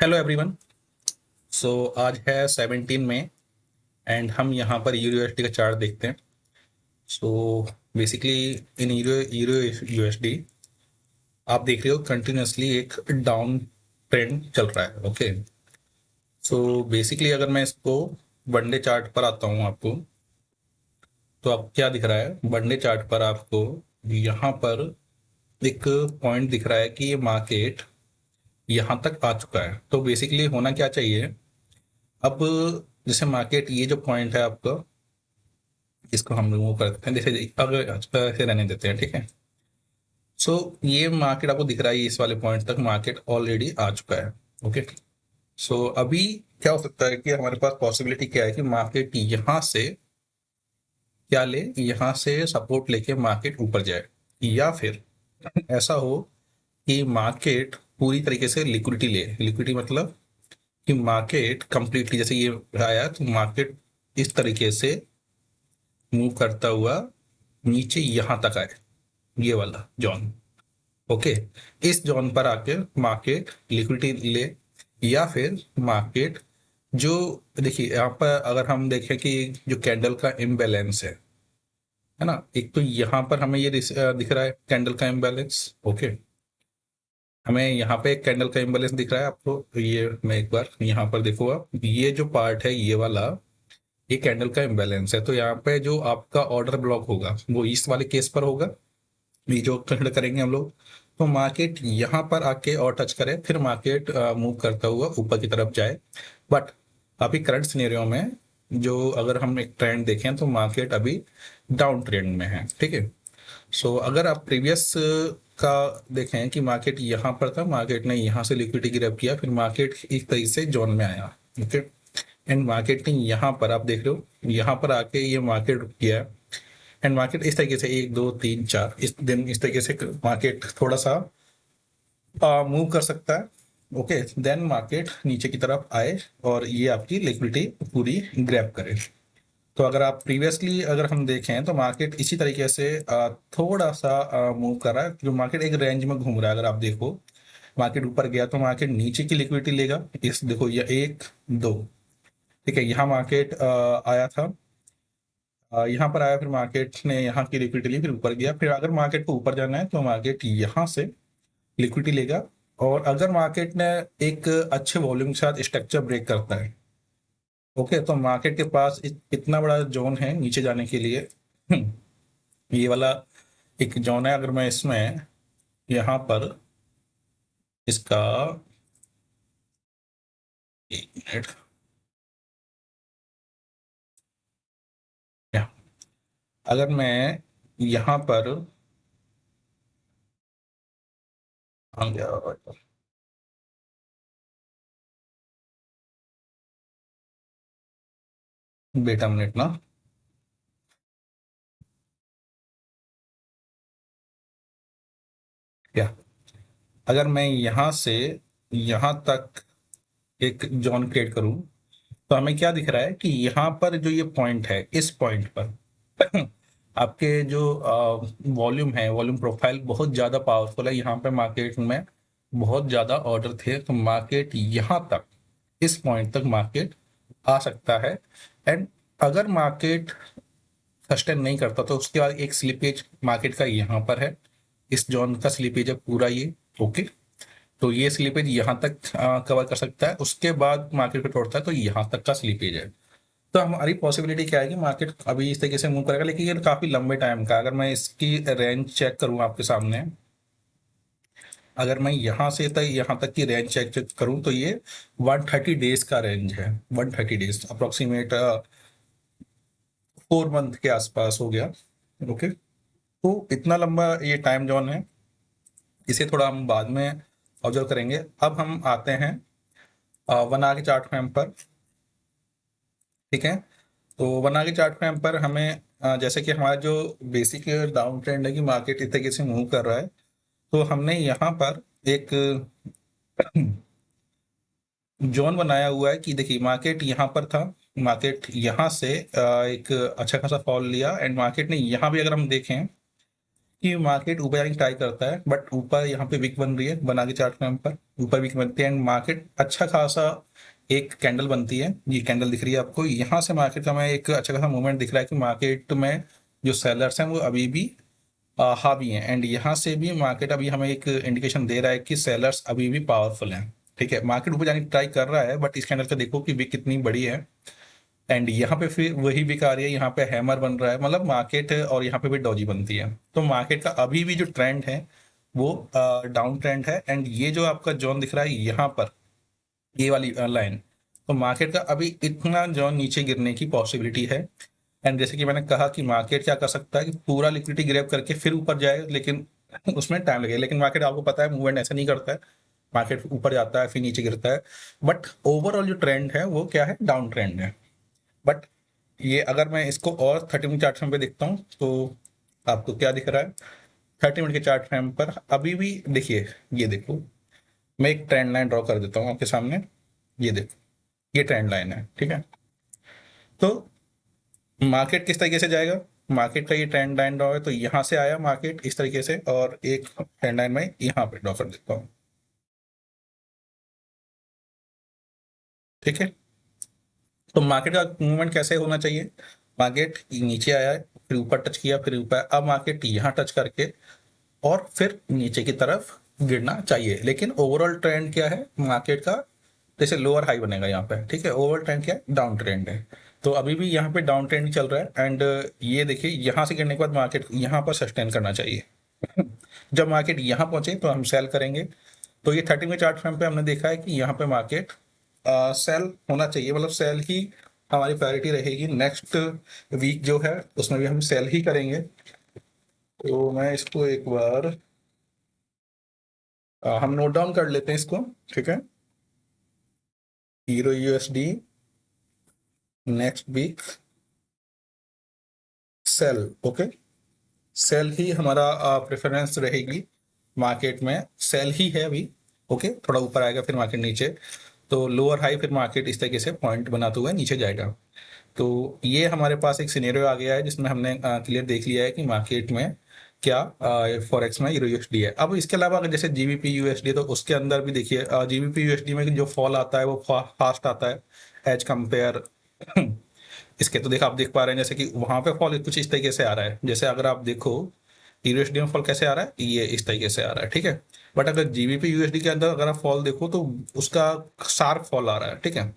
Hello everyone. सो आज है 17 मई and हम यहाँ पर यूएसडी का चार्ट देखते हैं। सो बेसिकली इन यूरो यूरो यूएसडी आप देख रहे हो कंटिन्यूसली एक डाउन ट्रेंड चल रहा है। ओके, सो बेसिकली अगर मैं इसको वनडे चार्ट पर आता हूँ आपको, तो आप क्या दिख रहा है वनडे चार्ट पर आपको यहाँ पर एक पॉइंट दिख रहा है कि ये मार्केट यहाँ तक आ चुका है। तो बेसिकली होना क्या चाहिए अब, जैसे मार्केट ये जो पॉइंट है आपका, इसको हम रिमूव कर देते हैं, जैसे अगर ऐसे रहने देते हैं, ठीक है। सो ये मार्केट आपको दिख रहा है, इस वाले पॉइंट तक मार्केट ऑलरेडी आ चुका है। ओके, सो अभी क्या हो सकता है कि हमारे पास पॉसिबिलिटी क्या है कि मार्केट यहाँ से क्या ले, यहाँ से सपोर्ट लेके मार्केट ऊपर जाए, या फिर ऐसा हो कि मार्केट पूरी तरीके से लिक्विडिटी ले। लिक्विडिटी मतलब कि मार्केट कंप्लीटली जैसे ये आया तो मार्केट इस तरीके से मूव करता हुआ नीचे यहाँ तक आए, ये वाला जोन। ओके, इस जोन पर आके मार्केट लिक्विडिटी ले, या फिर मार्केट जो, देखिए यहाँ पर अगर हम देखें कि जो कैंडल का इम्बैलेंस है ना, एक तो यहाँ पर हमें ये दिख रहा है कैंडल का इम्बैलेंस। ओके, हमें यहाँ पे एक कैंडल का इम्बैलेंस दिख रहा है आपको, तो ये मैं एक बार यहाँ पर देखो, आप ये जो पार्ट है ये वाला, ये कैंडल का इम्बैलेंस है। तो यहाँ पे जो आपका ऑर्डर ब्लॉक होगा वो इस वाले केस पर होगा, ये जो कंसिडर करेंगे हम लोग। तो मार्केट यहाँ पर आके और टच करे, फिर मार्केट मूव करता हुआ ऊपर की तरफ जाए। बट अभी करंट सिनेरियो में जो अगर हम एक ट्रेंड देखें तो मार्केट अभी डाउन ट्रेंड में है, ठीक है। सो अगर आप प्रीवियस का देखें कि मार्केट यहाँ पर था, मार्केट ने यहाँ से लिक्विडिटी ग्रैब किया, फिर मार्केट एक तरीके से जोन में आया। ओके, एंड मार्केट ने यहाँ पर आप देख रहे हो यहाँ पर आके ये मार्केट रुक गया, एंड मार्केट इस तरीके से 1 2 3 4 इस दिन इस तरीके से मार्केट थोड़ा सा मूव कर सकता है। ओके, देन मार्केट नीचे की तरफ आए और ये आपकी लिक्विडिटी पूरी ग्रैब करे। तो अगर आप प्रीवियसली अगर हम देखें तो मार्केट इसी तरीके से थोड़ा सा मूव कर रहा है, जो मार्केट एक रेंज में घूम रहा है। अगर आप देखो मार्केट ऊपर गया तो मार्केट नीचे की लिक्विडिटी लेगा, इस देखो ये 1 2, ठीक है। यहाँ मार्केट आया था, यहाँ पर आया, फिर मार्केट ने यहाँ की लिक्विडिटी ली, फिर ऊपर गया। फिर अगर मार्केट को ऊपर जाना है तो मार्केट यहाँ से लिक्विडिटी लेगा, और अगर मार्केट ने एक अच्छे वॉल्यूम के साथ स्ट्रक्चर ब्रेक करता है, ओके, तो मार्केट के पास इतना बड़ा जोन है नीचे जाने के लिए। ये वाला एक जोन है, अगर मैं इसमें यहाँ पर इसका, एक मिनट, अगर मैं यहाँ पर आ गया, बेटा मिनट ना, क्या, अगर मैं यहाँ से यहाँ तक एक जोन क्रिएट करूं, तो हमें क्या दिख रहा है कि यहाँ पर जो ये पॉइंट है, इस पॉइंट पर आपके जो वॉल्यूम है, वॉल्यूम प्रोफाइल बहुत ज़्यादा पावरफुल है। यहाँ पे मार्केट में बहुत ज़्यादा ऑर्डर थे, तो मार्केट यहाँ तक, इस पॉइंट तक मार्केट आ सकता है। एंड अगर मार्केट सस्टेन नहीं करता तो उसके बाद एक स्लिपेज मार्केट का यहाँ पर है, इस जोन का स्लिपेज है पूरा ये। ओके, तो ये स्लिपेज यहाँ तक कवर कर सकता है, उसके बाद मार्केट पे तोड़ता है तो यहाँ तक का स्लिपेज है। तो हमारी पॉसिबिलिटी क्या है कि मार्केट अभी इस तरीके से मूव करेगा, लेकिन ये काफी लंबे टाइम का। अगर मैं इसकी रेंज चेक करूँ आपके सामने, अगर मैं यहाँ से तक यहाँ तक की रेंज चेक करूँ तो ये 130 डेज का रेंज है। 130 डेज अप्रोक्सीमेट 4 मंथ के आसपास हो गया। ओके, तो इतना लंबा ये टाइम जोन है, इसे थोड़ा हम बाद में ऑब्जर्व करेंगे। अब हम आते हैं 1 आवर के चार्ट फ्रेम पर, ठीक है। तो 1 आवर के चार्ट फ्रेम पर हमें जैसे कि हमारा जो बेसिक डाउन ट्रेंड है कि मार्केट इस तरीके से मूव कर रहा है, तो हमने यहाँ पर एक जोन बनाया हुआ है कि देखिए मार्केट यहाँ पर था, मार्केट यहाँ से एक अच्छा खासा फॉल लिया, एंड मार्केट ने यहाँ भी अगर हम देखें कि मार्केट ऊपर जाने की ट्राई करता है, बट ऊपर यहाँ पे विक बन रही है, बना के चार्ट में पर ऊपर विक बनती है एंड मार्केट अच्छा खासा एक कैंडल बनती है। ये कैंडल दिख रही है आपको, यहाँ से मार्केट का मैं एक अच्छा खासा मूवमेंट दिख रहा है कि मार्केट में जो सेलर्स हैं वो अभी भी हावी हैं, एंड यहाँ से भी मार्केट अभी हमें एक इंडिकेशन दे रहा है कि सेलर्स अभी भी पावरफुल हैं। ठीक है, मार्केट ऊपर जाने की ट्राई कर रहा है, बट इस कैंडल का देखो कि विक कितनी बड़ी है, एंड यहाँ पे फिर वही विक आ रही है, यहाँ पे हैमर बन रहा है, मतलब मार्केट और यहाँ पे भी डॉजी बनती है। तो मार्केट का अभी भी जो ट्रेंड है वो डाउन ट्रेंड है, एंड ये जो आपका जोन दिख रहा है यहाँ पर, ये वाली लाइन, तो मार्केट का अभी इतना जोन नीचे गिरने की पॉसिबिलिटी है। एंड जैसे कि मैंने कहा कि मार्केट क्या कर सकता है कि पूरा लिक्विडिटी ग्रैब करके फिर ऊपर जाए, लेकिन उसमें टाइम लगेगा। लेकिन मार्केट आपको पता है मूवमेंट ऐसा नहीं करता है, मार्केट ऊपर जाता है फिर नीचे गिरता है, बट ओवरऑल जो ट्रेंड है वो क्या है, डाउन ट्रेंड है। बट ये अगर मैं इसको और 30 मिनट चार्ट फ्रेम पे देखता हूँ तो आपको क्या दिख रहा है, 30 मिनट के चार्ट फ्रेम पर अभी भी देखिए, ये देखो, मैं एक ट्रेंड लाइन ड्रॉ कर देता हूँ आपके सामने। ये देखो, ये ट्रेंड लाइन है, ठीक है। तो मार्केट किस तरीके से जाएगा, मार्केट का ये ट्रेंड लाइन ड्रॉ है, तो यहाँ से आया मार्केट इस तरीके से, और एक ट्रेंड लाइन में यहाँ पे ड्रॉ कर देता हूँ, ठीक है। तो मार्केट का मूवमेंट कैसे होना चाहिए, मार्केट नीचे आया है, फिर ऊपर टच किया, फिर ऊपर, अब मार्केट यहाँ टच करके और फिर नीचे की तरफ गिरना चाहिए। लेकिन ओवरऑल ट्रेंड क्या है मार्केट का, जैसे लोअर हाई बनेगा यहाँ पे, ठीक है, ओवरऑल ट्रेंड क्या है, डाउन ट्रेंड है। तो अभी भी यहाँ पे डाउन ट्रेंड चल रहा है, एंड ये देखिए यहाँ से गिरने के बाद मार्केट यहाँ पर सस्टेन करना चाहिए। जब मार्केट यहाँ पहुंचे तो हम सेल करेंगे। तो ये 30 में चार्ट फ्रेम पे हमने देखा है कि यहाँ पे मार्केट सेल होना चाहिए, मतलब सेल ही हमारी प्रायोरिटी रहेगी। नेक्स्ट वीक जो है उसमें भी हम सेल ही करेंगे। तो मैं इसको एक बार हम नोट डाउन कर लेते हैं इसको, ठीक है। Euro USD next week sell, okay. Sell ही हमारा प्रेफरेंस रहेगी, मार्केट में सेल ही है अभी, ओके। थोड़ा ऊपर आएगा फिर मार्केट नीचे, तो लोअर हाई फिर मार्केट इस तरीके से पॉइंट बनाते हुए नीचे जाएगा। तो ये हमारे पास एक सिनेरियो आ गया है जिसमें हमने क्लियर देख लिया है कि मार्केट में क्या फॉरेक्स में यूरो यूएसडी है। अब इसके अलावा अगर जैसे जीबीपी यूएसडी, तो उसके अंदर भी देखिए जीबीपी यूएसडी में जो फॉल आता है वो फास्ट आता है एज कंपेयर इसके। तो देखो आप देख पा रहे हैं जैसे कि वहां पे फॉल कुछ इस तरीके से आ रहा है, जैसे अगर आप देखो यूएसडी में फॉल कैसे आ रहा है, ये इस तरीके से आ रहा है, ठीक है। बट अगर जीबीपी यूएसडी के अंदर अगर आप फॉल देखो तो उसका शार्प फॉल आ रहा है, ठीक है,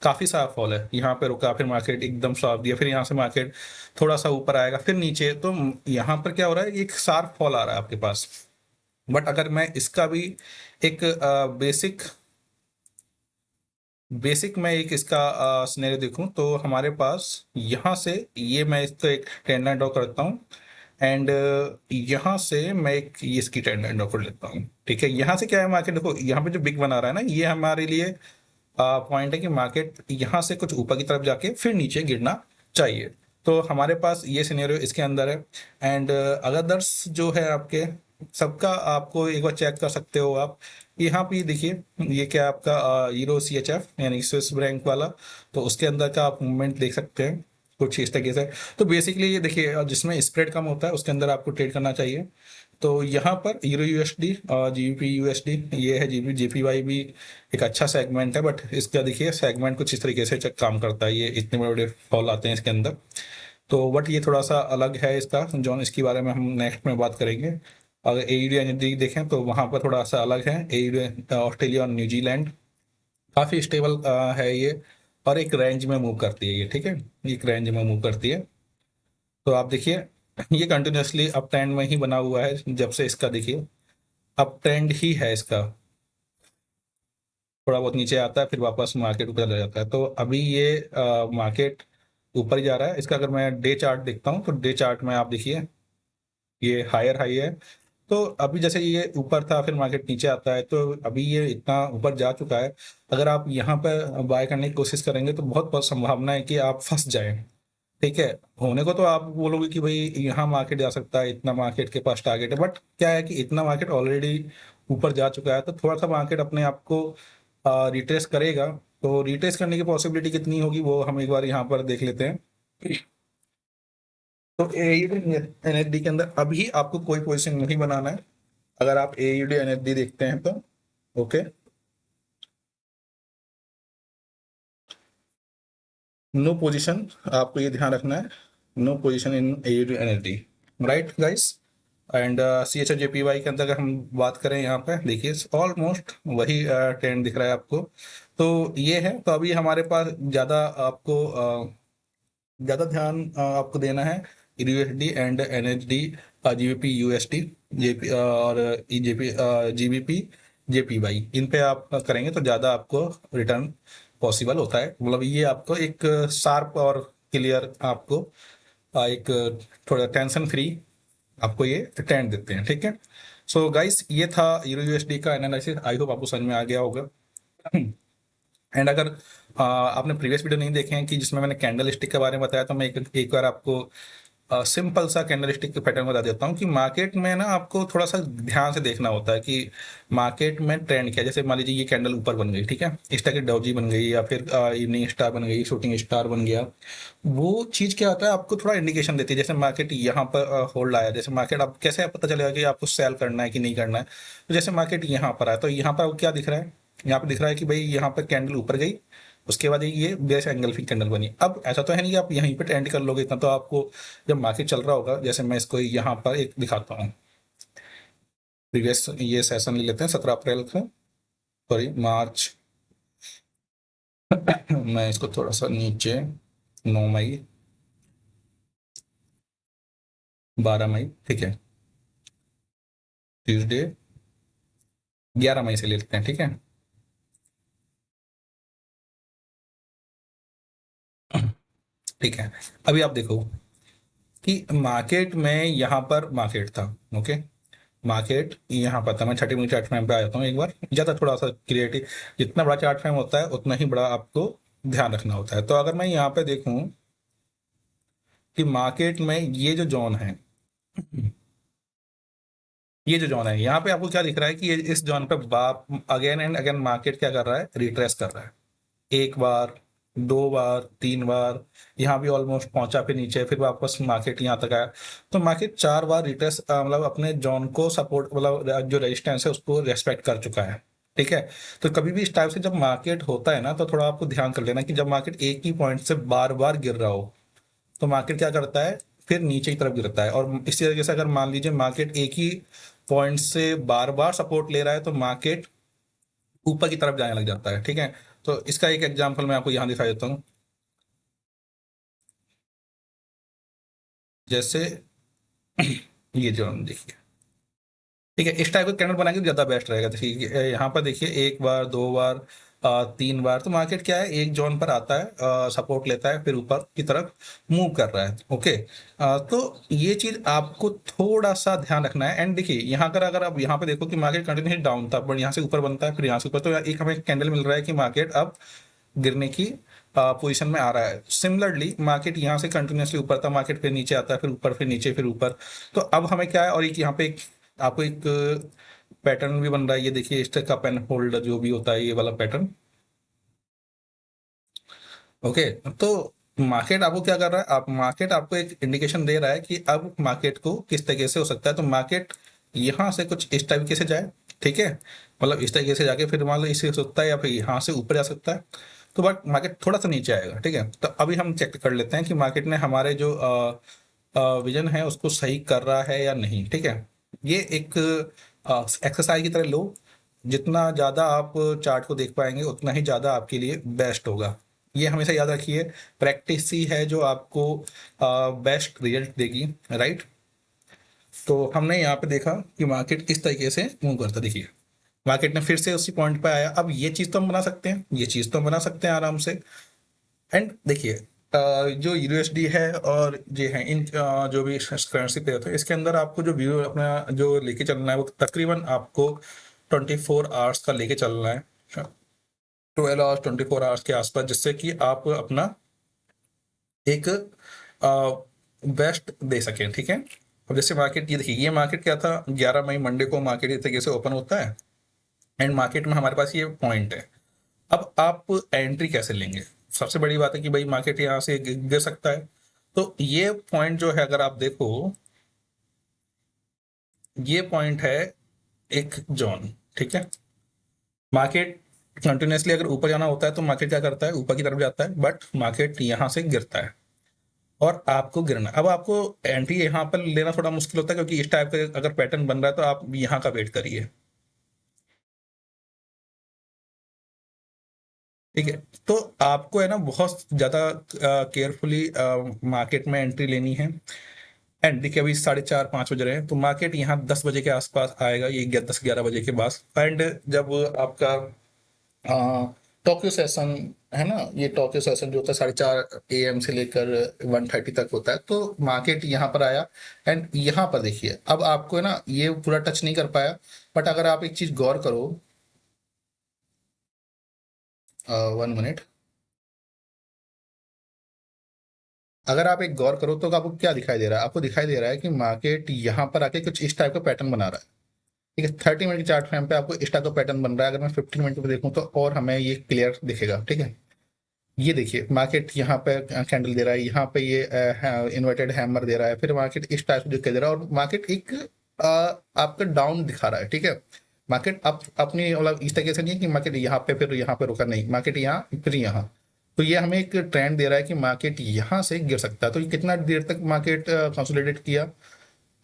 काफी सारा फॉल है। यहाँ पे रुका, फिर मार्केट एकदम शार्प दिया, फिर यहाँ से मार्केट थोड़ा सा ऊपर आएगा फिर नीचे, तो यहाँ पर क्या हो रहा है, एक शार्प फॉल आ रहा है आपके पास। बट अगर मैं इसका भी एक बेसिक बेसिक मैं एक इसका सिनेरियो देखूं, तो हमारे पास यहाँ से ये मैं इसका एक ट्रेंड लाइन ड्रॉ करता हूँ, एंड यहाँ से मैं एक ये इसकी ट्रेंड लाइन ड्रॉ कर लेता हूँ, ठीक है। यहाँ से क्या है, मार्केट देखो यहाँ पे जो बिग बना रहा है ना, ये हमारे लिए पॉइंट है कि मार्केट यहाँ से कुछ ऊपर की तरफ जाके फिर नीचे गिरना चाहिए। तो हमारे पास ये सिनेरियो इसके अंदर है, एंड अदर्स जो है आपके सबका आपको एक बार चेक कर सकते हो आप। यहाँ पे देखिए, ये क्या आपका यूरो CHF यानी स्विस बैंक वाला, तो उसके अंदर का आप मूवमेंट देख सकते हैं कुछ इस तरीके से। तो बेसिकली ये देखिए जिसमें स्प्रेड कम होता है उसके अंदर आपको ट्रेड करना चाहिए। तो यहाँ पर यूरो यूएसडी और जीबीपी यूएसडी, ये है जीपीवाई भी एक अच्छा सेगमेंट है, बट इसका देखिए सेगमेंट कुछ इस तरीके से काम करता है, ये इतने बड़े बड़े फॉल आते हैं इसके अंदर। तो बट ये थोड़ा सा अलग है इसका जॉन, इसके बारे में हम नेक्स्ट में बात करेंगे। अगर एयरडी एनर्जी देखें तो वहाँ पर थोड़ा सा अलग है, एयरडी ऑस्ट्रेलिया और न्यूजीलैंड काफ़ी स्टेबल है ये, और एक रेंज में मूव करती है ये, ठीक है, एक रेंज में मूव करती है। तो आप देखिए ये कंटिन्यूसली अप ट्रेंड में ही बना हुआ है, जब से इसका देखिए अप ट्रेंड ही है इसका, थोड़ा बहुत नीचे आता है फिर वापस मार्केट ऊपर चला जाता है। तो अभी ये मार्केट ऊपर ही जा रहा है। इसका अगर मैं डे चार्ट देखता हूँ तो डे चार्ट में आप देखिए ये हायर हाई है। तो अभी जैसे ये ऊपर था फिर मार्केट नीचे आता है, तो अभी ये इतना ऊपर जा चुका है, अगर आप यहाँ पर बाय करने की कोशिश करेंगे तो बहुत बहुत संभावना है कि आप फंस जाएं, ठीक है। होने को तो आप बोलोगे कि भाई यहाँ मार्केट जा सकता है, इतना मार्केट के पास टारगेट है, बट क्या है कि इतना मार्केट ऑलरेडी ऊपर जा चुका है, तो थोड़ा सा मार्केट अपने आप को रिट्रेस करेगा। तो रिट्रेस करने की पॉसिबिलिटी कितनी होगी वो हम एक बार यहाँ पर देख लेते हैं। तो एयूडी एनएसडी के अंदर अभी आपको कोई पोजीशन नहीं बनाना है। अगर आप एयूडी एनएसडी देखते हैं तो ओके, नो पोजीशन, आपको ये ध्यान रखना है, no position in AUD NSD, right guys. And C H J P Y के अंदर अगर हम बात करें, यहाँ पे देखिए ऑलमोस्ट वही ट्रेंड दिख रहा है आपको। तो ये है, तो अभी हमारे पास ज़्यादा आपको ज़्यादा ध्यान आपको देना है USD and एनएचडी, GBP USD, JP और ईजेपी, जीबीपी जेपीवाई, इन पे आप करेंगे तो ज़्यादा आपको रिटर्न पॉसिबल होता है। मतलब ये आपको एक शार्प और क्लियर आपको एक थोड़ा टेंशन फ्री आपको ये ट्रेंड देते हैं, ठीक है। सो गाइस, ये था यूरो यूएसडी का एनालिसिस, आई होप आपको समझ में आ गया होगा। एंड अगर आपने प्रीवियस वीडियो नहीं देखे हैं कि जिसमें मैंने कैंडल स्टिक के बारे में बताया, तो मैं एक बार आपको सिंपल सा कैंडल स्टिक के पैटर्न बता देता हूँ कि मार्केट में ना आपको थोड़ा सा ध्यान से देखना होता है कि मार्केट में ट्रेंड क्या है। जैसे मान लीजिए ये कैंडल ऊपर बन गई, ठीक है, इस तरह की डॉजी बन गई या फिर इवनिंग स्टार बन गई, शूटिंग स्टार बन गया, वो चीज़ क्या होता है, आपको थोड़ा इंडिकेशन देती है। जैसे मार्केट यहाँ पर होल्ड आया, जैसे मार्केट आप कैसे पता चलेगा कि आपको सेल करना है कि नहीं करना है। तो जैसे मार्केट यहाँ पर आया, तो यहाँ पर क्या दिख रहा है, यहाँ पे दिख रहा है कि भाई यहाँ पर कैंडल ऊपर गई, उसके बाद ये बेस एंगल की कैंडल बनी। अब ऐसा तो है नहीं कि आप यहीं पे एंड कर लोगे, इतना तो आपको जब मार्केट चल रहा होगा, जैसे मैं इसको यहाँ पर एक दिखाता हूँ, प्रीवियस ये सेशन ले लेते हैं 17 अप्रैल का, सॉरी मार्च मैं इसको थोड़ा सा नीचे, 9 मई, 12 मई, ठीक है, ट्यूसडे 11 मई से ले लेते हैं, ठीक है। ठीक है, अभी आप देखो कि मार्केट में यहाँ पर मार्केट था, ओके, मार्केट यहाँ पर था। मैं 30 मिनट चार्ट फ्रेम पे आ जाता हूँ एक बार, ज़्यादा थोड़ा सा क्रिएटिव, जितना बड़ा चार्ट फ्रेम होता है उतना ही बड़ा आपको ध्यान रखना होता है। तो अगर मैं यहाँ पे देखूँ कि मार्केट में ये जो जोन है, यहाँ पे आपको क्या दिख रहा है कि ये इस जोन पे बाप अगेन एंड अगेन मार्केट क्या कर रहा है, रिट्रेस कर रहा है। एक बार, दो बार, तीन बार, यहाँ भी ऑलमोस्ट पहुंचा, फिर नीचे, फिर वापस मार्केट यहाँ तक आया। तो मार्केट 4 बार रिट्रेस, मतलब अपने जोन को सपोर्ट, मतलब जो रेजिस्टेंस है उसको रेस्पेक्ट कर चुका है, ठीक है। तो कभी भी इस टाइप से जब मार्केट होता है ना, तो थोड़ा आपको ध्यान कर लेना कि जब मार्केट एक ही पॉइंट से बार बार गिर रहा हो, तो मार्केट क्या करता है, फिर नीचे की तरफ गिरता है। और इसी तरीके से अगर मान लीजिए मार्केट एक ही पॉइंट से बार बार सपोर्ट ले रहा है, तो मार्केट ऊपर की तरफ जाने लग जाता है, ठीक है। तो इसका एक एग्जांपल मैं आपको यहाँ दिखा देता हूँ। जैसे ये जो हम देखिए, ठीक है, इस टाइप का कैंडल बनाएंगे तो ज़्यादा बेस्ट रहेगा। देखिए यहाँ पर देखिए, एक बार, दो बार, तीन बार, तो मार्केट क्या है, एक जोन पर आता है, सपोर्ट लेता है, फिर ऊपर की तरफ मूव कर रहा है, ओके। तो ये चीज़ आपको थोड़ा सा ध्यान रखना है। एंड देखिए यहाँ कर, अगर आप यहाँ पे देखो कि मार्केट कंटिन्यूसली डाउन था, बट यहाँ से ऊपर बनता है, फिर यहाँ से ऊपर, तो एक हमें कैंडल मिल रहा है कि मार्केट अब गिरने की पोजीशन में आ रहा है। सिमिलरली मार्केट यहाँ से कंटिन्यूसली ऊपर था, मार्केट फिर नीचे आता है, फिर ऊपर, फिर नीचे, फिर ऊपर। तो अब हमें क्या है, और एक यहाँ पे आपको एक पैटर्न भी बन रहा है, ये देखिए इस तरह का पेन होल्डर जो भी होता है, ये वाला पैटर्न, ओके। तो मार्केट आपको क्या कर रहा है, आप मार्केट आपको एक इंडिकेशन दे रहा है कि अब मार्केट को किस तरीके से हो सकता है। तो मार्केट यहाँ से कुछ इस तरीके से जाए, ठीक है, मतलब इस तरीके से जाके फिर मान लो इसे हो सकता है, या फिर यहाँ से ऊपर जा सकता है। तो बट मार्केट थोड़ा सा नीचे आएगा, ठीक है। तो अभी हम चेक कर लेते हैं कि मार्केट ने हमारे जो विजन है उसको सही कर रहा है या नहीं, ठीक है। ये एक एक्सरसाइज की तरह लो, जितना ज़्यादा आप चार्ट को देख पाएंगे उतना ही ज़्यादा आपके लिए बेस्ट होगा। ये हमेशा याद रखिए, प्रैक्टिस ही है जो आपको बेस्ट रिजल्ट देगी, राइट। तो हमने यहाँ पे देखा कि मार्केट किस तरीके से मूव करता, देखिए मार्केट ने फिर से उसी पॉइंट पे आया। अब ये चीज़ तो हम बना सकते हैं, ये चीज़ तो हम बना सकते हैं आराम से। एंड देखिए जो यूएसडी है और ये है, इन जो भी करेंसी पे होता है, इसके अंदर आपको जो व्यू अपना जो लेके चलना है, वो तकरीबन आपको 24 आवर्स का लेके चलना है, 12 आवर्स, 24 आवर्स के आसपास, जिससे कि आप अपना एक बेस्ट दे सकें, ठीक है। अब जैसे मार्केट, ये देखिए, ये मार्केट क्या था, 11 मई मंडे को मार्केट इस तरीके से ओपन होता है, एंड मार्केट में हमारे पास ये पॉइंट है। अब आप एंट्री कैसे लेंगे, सबसे बड़ी बात है कि भाई मार्केट यहाँ से गिर सकता है, तो ये पॉइंट जो है, अगर आप देखो, ये पॉइंट है एक जोन, ठीक है। मार्केट कंटिन्यूसली अगर ऊपर जाना होता है तो मार्केट क्या करता है, ऊपर की तरफ जाता है, बट मार्केट यहां से गिरता है और आपको गिरना, अब आपको एंट्री यहाँ पर लेना थोड़ा मुश्किल होता है, क्योंकि इस टाइप का अगर पैटर्न बन रहा है तो आप यहाँ का वेट करिए, ठीक है। तो आपको है ना बहुत ज्यादा केयरफुली मार्केट में एंट्री लेनी है। एंड देखिए अभी 4:30-5 बज रहे हैं, तो मार्केट यहाँ 10 बजे के आसपास आएगा, ये 10-11 बजे के बाद। एंड जब आपका टोक्यो सेशन है ना, ये टोक्यो सेशन जो होता है 4:30 AM से लेकर 1:30 तक होता है, तो मार्केट यहाँ पर आया। एंड यहाँ पर देखिए, अब आपको है ना ये पूरा टच नहीं कर पाया, बट अगर आप एक चीज गौर करो, 1 मिनट, अगर आप एक गौर करो तो आपको क्या दिखाई दे रहा है, आपको दिखाई दे रहा है कि मार्केट यहाँ पर आके कुछ इस टाइप का पैटर्न बना रहा है, ठीक है। 30 मिनट की चार्ट फ्रेम पे आपको इस टाइप का पैटर्न बन रहा है। अगर मैं 15 मिनट पे देखूं तो और हमें ये क्लियर दिखेगा, ठीक है। ये देखिए मार्केट यहाँ पे कैंडल दे रहा है, यहाँ पे ये इन्वर्टेड हैमर दे रहा है, फिर मार्केट इस टाइप से दिखाई दे रहा है, और मार्केट एक आपका डाउन दिखा रहा है, ठीक है। मार्केट अब अपनी मतलब इस तरीके से नहीं है कि मार्केट यहाँ पे फिर यहाँ पे रुका, नहीं, मार्केट यहाँ फिर यहाँ। तो ये हमें एक ट्रेंड दे रहा है कि मार्केट यहाँ से गिर सकता है। तो ये कितना देर तक मार्केट कंसोलिडेट किया,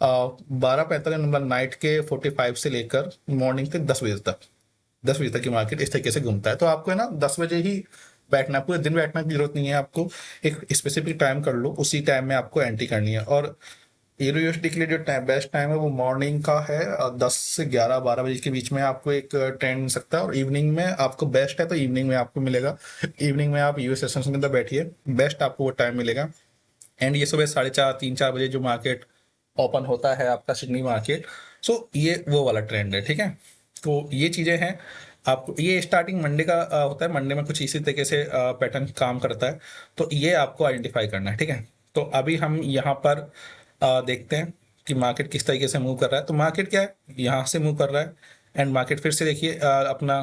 12:45 मतलब नाइट के 45 से लेकर मॉर्निंग के 10 बजे तक, 10 बजे तक की मार्केट इस तरीके से घूमता है। तो आपको है ना 10 बजे ही बैठना है, पूरे दिन बैठने की जरूरत नहीं है आपको, एक स्पेसिफिक टाइम कर लो, उसी टाइम में आपको एंट्री करनी है। और यूरो यूएसडी के लिए जो टाइम बेस्ट टाइम है वो मॉर्निंग का है, 10 से 11-12 बजे के बीच में आपको एक ट्रेंड मिल सकता है। और इवनिंग में आपको बेस्ट है तो इवनिंग में आपको मिलेगा, इवनिंग में आप यूएस सेशन के अंदर बैठिए, बेस्ट आपको वो टाइम मिलेगा। एंड ये सुबह 4:30-3-4 बजे जो मार्केट ओपन होता है आपका सिडनी मार्केट, सो ये वो वाला ट्रेंड है, ठीक है। तो ये चीज़ें हैं। आपको ये स्टार्टिंग मंडे का होता है, मंडे में कुछ इसी तरीके से पैटर्न काम करता है, तो ये आपको आइडेंटिफाई करना है, ठीक है। तो अभी हम यहाँ पर देखते हैं कि मार्केट किस तरीके से मूव कर रहा है। तो मार्केट क्या है, यहाँ से मूव कर रहा है। एंड मार्केट फिर से देखिए अपना,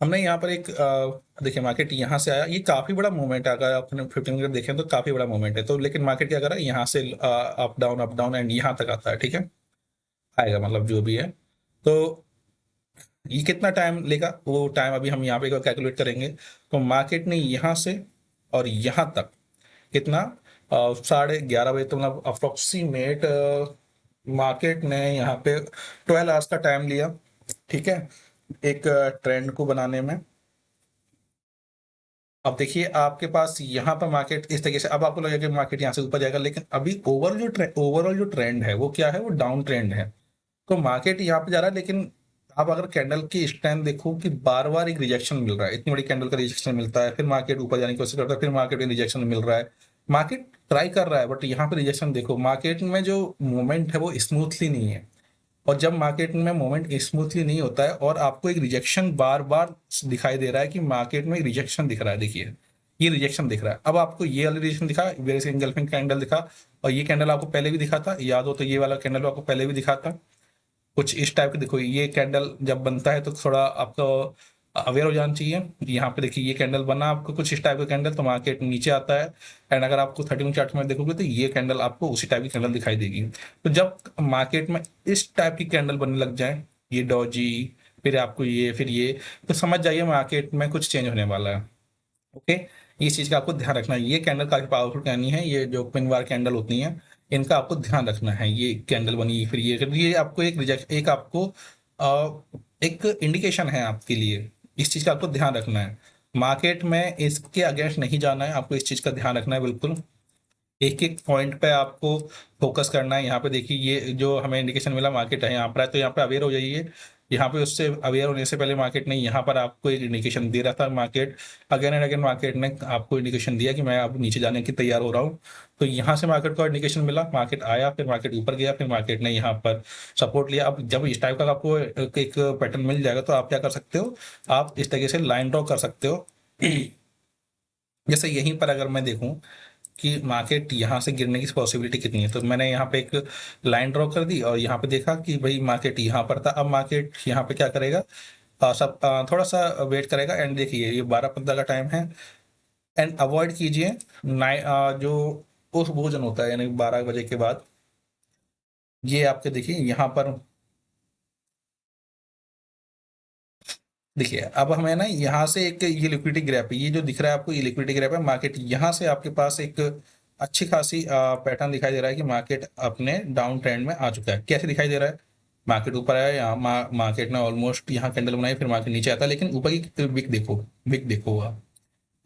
हमने यहाँ पर एक देखिए मार्केट यहाँ से आया, ये काफी बड़ा मूवमेंट है, अगर आपने 15 मिनट देखें तो काफी बड़ा मूवमेंट है। तो लेकिन मार्केट क्या कर रहा है, यहाँ से अप डाउन एंड यहाँ तक आता है, ठीक है, आएगा मतलब जो भी है। तो ये कितना टाइम लेगा वो टाइम अभी हम यहाँ पे कैलकुलेट करेंगे। तो मार्केट ने यहाँ से और यहाँ तक कितना, 11:30 बजे, तो मतलब अप्रोक्सीमेट मार्केट ने यहाँ पे 12 आवर्स का टाइम लिया, ठीक है, एक ट्रेंड को बनाने में। अब देखिए आपके पास यहाँ पर मार्केट इस तरीके से, अब आपको लगेगा कि मार्केट यहाँ से ऊपर जाएगा, लेकिन अभी ओवरऑल जो ट्रेंड है वो क्या है, वो डाउन ट्रेंड है। तो मार्केट यहाँ पे जा रहा है, लेकिन आप अगर कैंडल की स्ट्रेंथ देखो कि बार बार एक रिजेक्शन मिल रहा है, इतनी बड़ी कैंडल का रिजेक्शन मिलता है, फिर मार्केट ऊपर जाने की कोशिश करता है, फिर मार्केट में रिजेक्शन मिल रहा है, मार्केट ट्राई कर रहा है, बट यहाँ पे रिजेक्शन देखो, मार्केट में जो मूवमेंट है वो स्मूथली नहीं है। और जब मार्केट में मोमेंट स्मूथली नहीं होता है और आपको एक रिजेक्शन बार बार दिखाई दे रहा है कि मार्केट में रिजेक्शन दिख रहा है, देखिए ये रिजेक्शन दिख रहा है। अब आपको ये वाला रिजेक्शन दिखा, वेरी इंगल्फिंग कैंडल दिखा, और ये कैंडल आपको पहले भी दिखा था, याद हो तो ये वाला कैंडल आपको पहले भी दिखा था, कुछ इस टाइप के। देखो ये कैंडल जब बनता है तो थोड़ा आपको अवेयर हो जाना चाहिए। यहाँ पे देखिए ये कैंडल बना आपको कुछ इस टाइप का कैंडल, तो मार्केट नीचे आता है। एंड अगर आपको 30 मिनट चार्ट में देखोगे तो ये कैंडल आपको उसी टाइप की कैंडल दिखाई देगी। तो जब मार्केट में इस टाइप की कैंडल बनने लग जाए, ये डॉजी, फिर आपको ये, फिर ये, तो समझ जाइए मार्केट में कुछ चेंज होने वाला है। ओके, इस चीज का आपको ध्यान रखना है। ये कैंडल काफी पावरफुल कैंडी है, ये जो पिनवार कैंडल होती हैं इनका आपको ध्यान रखना है। ये कैंडल बनी, फिर ये आपको एक रिजेक्ट, एक आपको एक इंडिकेशन है आपके लिए, इस चीज का आपको ध्यान रखना है। मार्केट में इसके अगेंस्ट नहीं जाना है, आपको इस चीज का ध्यान रखना है बिल्कुल। एक एक पॉइंट पे आपको फोकस करना है। यहाँ पे देखिए ये जो हमें इंडिकेशन मिला मार्केट है यहाँ पर है, तो यहाँ पे अवेयर हो जाइए। यहाँ पे उससे अवेयर होने से पहले मार्केट ने यहाँ पर आपको एक इंडिकेशन दे रहा था, market again and again market ने आपको इंडिकेशन दिया कि मैं अब नीचे जाने की तैयार हो रहा हूँ। तो यहाँ से मार्केट को इंडिकेशन मिला, मार्केट आया, फिर मार्केट ऊपर गया, फिर मार्केट ने यहाँ पर सपोर्ट लिया। अब जब इस टाइप का आपको एक पैटर्न मिल जाएगा तो आप क्या कर सकते हो, आप इस तरीके से लाइन ड्रॉ कर सकते हो। जैसे यहीं पर अगर मैं देखूं कि मार्केट यहाँ से गिरने की पॉसिबिलिटी कितनी है, तो मैंने यहाँ पे एक लाइन ड्रॉ कर दी और यहाँ पे देखा कि भाई मार्केट यहाँ पर था। अब मार्केट यहाँ पे क्या करेगा, सब थोड़ा सा वेट करेगा। एंड देखिए ये 12:15 का टाइम है, एंड अवॉइड कीजिए जो उस भोजन होता है यानी 12 बजे के बाद। ये आपके देखिए यहाँ पर, देखिए अब हमें ना यहाँ से एक ये लिक्विडिटी गैप है, ये जो दिख रहा है आपको ये लिक्विडिटी गैप है। मार्केट यहाँ से आपके पास एक अच्छी खासी पैटर्न दिखाई दे रहा है कि मार्केट अपने डाउन ट्रेंड में आ चुका है। कैसे दिखाई दे रहा है, मार्केट ऊपर आया, यहाँ मार्केट ने ऑलमोस्ट यहाँ कैंडल बनाई, फिर मार्केट नीचे आता है, लेकिन ऊपर की विक देखो, विक देखो आप,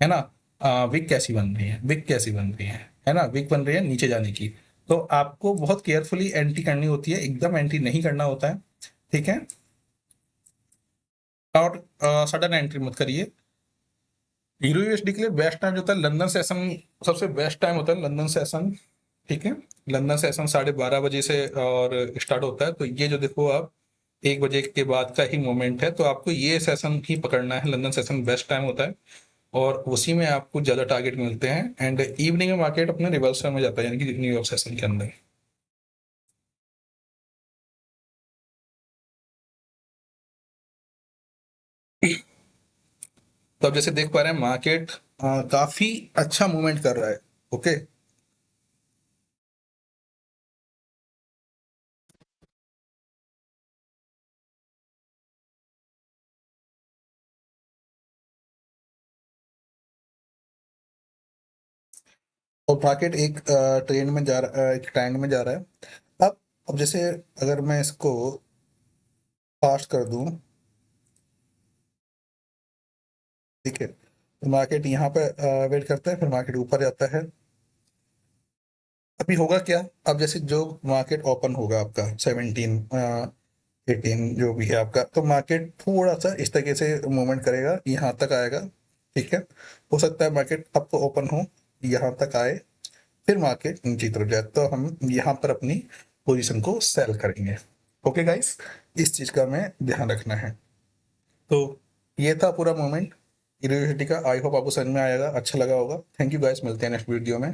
है ना। विक कैसी बन रही है, विक कैसी बन रही है ना, विक बन रही है नीचे जाने की। तो आपको बहुत केयरफुली एंट्री करनी होती है, एकदम एंट्री नहीं करना होता है, ठीक है। और सडन एंट्री मत करिए। यूरो यूएसडी के लिए बेस्ट टाइम जो होता है लंदन सेशन, सबसे बेस्ट टाइम होता है लंदन सेशन, ठीक है। लंदन सेशन 12:30 बजे से और स्टार्ट होता है। तो ये जो देखो आप 1 बजे के बाद का ही मोमेंट है, तो आपको ये सेशन ही पकड़ना है। लंदन सेशन बेस्ट टाइम होता है और उसी में आपको ज़्यादा टारगेट मिलते हैं। एंड इवनिंग में मार्केट अपने रिवर्सल में जाता है, यानी कि न्यूयॉर्क सेशन के अंदर। तो अब जैसे देख पा रहे हैं मार्केट काफी अच्छा मूवमेंट कर रहा है, ओके। और मार्केट एक ट्रेंड में जा रहा एक ट्रेंड में जा रहा है। अब जैसे अगर मैं इसको फास्ट कर दूं, ठीक है, तो मार्केट यहाँ पे वेट करता है, फिर मार्केट ऊपर जाता है। अभी होगा क्या, अब जैसे जो मार्केट ओपन होगा आपका 17 18 जो भी है आपका, तो मार्केट थोड़ा सा इस तरीके से मूवमेंट करेगा, यहाँ तक आएगा, ठीक है। हो सकता है मार्केट अब तो ओपन हो, यहाँ तक आए, फिर मार्केट नीचे की तरफ जाए, तो हम यहाँ पर अपनी पोजीशन को सेल करेंगे। ओके गाइस, इस चीज का हमें ध्यान रखना है। तो ये था पूरा मोमेंट यूनिवर्सिटी का। आई होप आपको समझ में आएगा, अच्छा लगा होगा। थैंक यू गाइस, मिलते हैं नेक्स्ट वीडियो में।